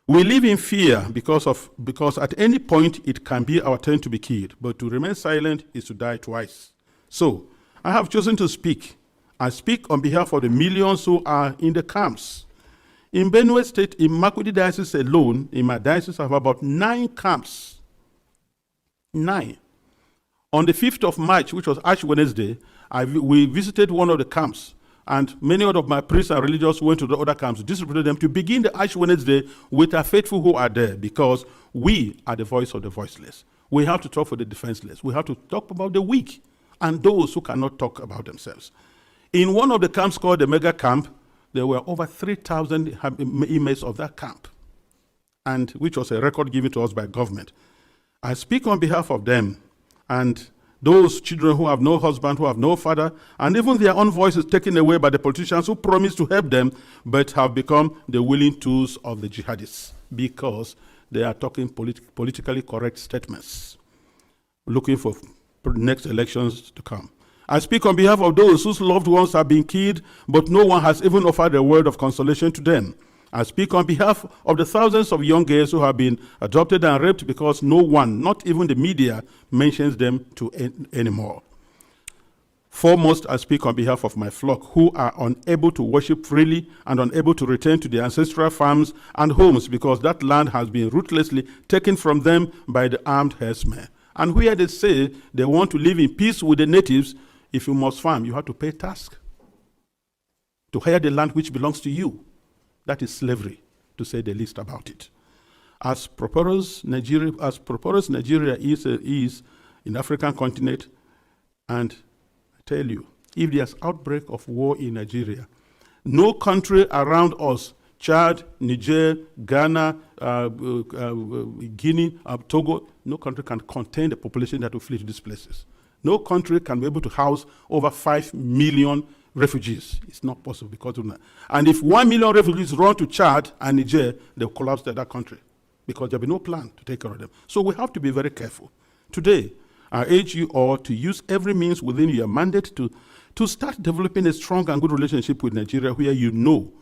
We live in fear because at any point it can be our turn to be killed, but to remain silent is to die twice. So, I have chosen to speak. I speak on behalf of the millions who are in the camps. In Benue State, in Makurdi Diocese alone, in my diocese, I have about 9 camps. 9. On the 5th of March, which was Ash Wednesday, we visited one of the camps, and many of my priests and religious went to the other camps, distributed them to begin the Ash Wednesday with our faithful who are there, because we are the voice of the voiceless. We have to talk for the defenseless. We have to talk about the weak and those who cannot talk about themselves. In one of the camps called the Mega Camp, there were over 3,000 inmates of that camp, and which was a record given to us by government. I speak on behalf of them and those children who have no husband, who have no father, and even their own voice is taken away by the politicians who promise to help them, but have become the willing tools of the jihadists because they are talking politically correct statements, looking for next elections to come. I speak on behalf of those whose loved ones have been killed, but no one has even offered a word of consolation to them. I speak on behalf of the thousands of young girls who have been adopted and raped because no one, not even the media, mentions them anymore. Foremost, I speak on behalf of my flock who are unable to worship freely and unable to return to their ancestral farms and homes because that land has been ruthlessly taken from them by the armed herdsmen. And where they say they want to live in peace with the natives, if you must farm, you have to pay tax to hire the land which belongs to you. That is slavery, to say the least about it. As prosperous Nigeria is in the African continent, and I tell you, if there's outbreak of war in Nigeria, no country around us, Chad, Niger, Ghana, Guinea, Togo, no country can contain the population that will flee to these places. No country can be able to house over 5 million refugees. It's not possible because of that. And if 1 million refugees run to Chad and Niger, they'll collapse that country because there'll be no plan to take care of them. So we have to be very careful. Today, I urge you all to use every means within your mandate to start developing a strong and good relationship with Nigeria, where you know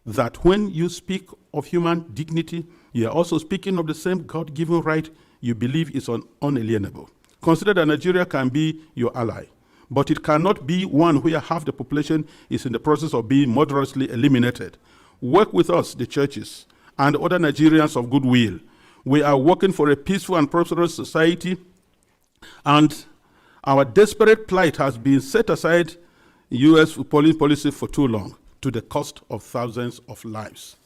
that when you speak of human dignity, you are also speaking of the same God-given right you believe is unalienable. Consider that Nigeria can be your ally, but it cannot be one where half the population is in the process of being murderously eliminated. Work with us, the churches, and other Nigerians of goodwill. We are working for a peaceful and prosperous society, and our desperate plight has been set aside U.S. policy for too long, to the cost of thousands of lives.